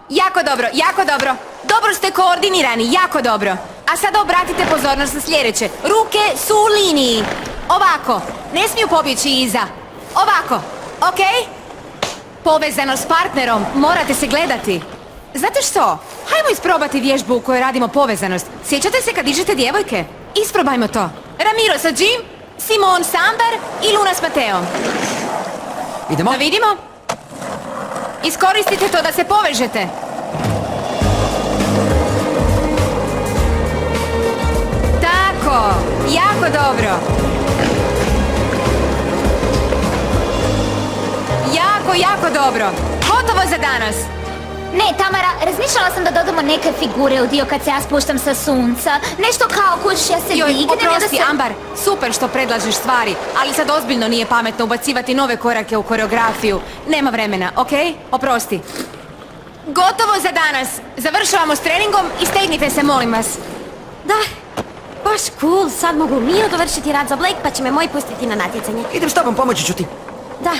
Jako dobro, jako dobro. Dobro ste koordinirani, jako dobro. A sada obratite pozornost na sljedeće. Ruke su u liniji. Ovako, ne smiju pobjeći iza. Ovako, ok? Povezano s partnerom, morate se gledati. Znate što? Hajmo isprobati vježbu u kojoj radimo povezanost. Sjećate se kad dižete djevojke? Isprobajmo to. Ramiro sa Jim, Simon s Amber i Luna s Mateom. Idemo? Da vidimo. Iskoristite to da se povežete. Tako, jako dobro. Jako dobro. Gotovo za danas. Ne, Tamara, razmišljala sam da dodamo neke figure u dio kad se ja spuštam sa sunca. Nešto kao kuć, ja se Joj, dignem i onda oprosti, se... Ambar, super što predlažeš stvari, ali sad ozbiljno nije pametno ubacivati nove korake u koreografiju. Nema vremena, okej? Oprosti. Gotovo za danas. Završavamo s treningom i stegnite se, molim vas. Da, baš cool, sad mogu mirno dovršiti rad za Blake pa će me moj pustiti na natjecanje. Idem s tobom, pomoći ću ti. Da,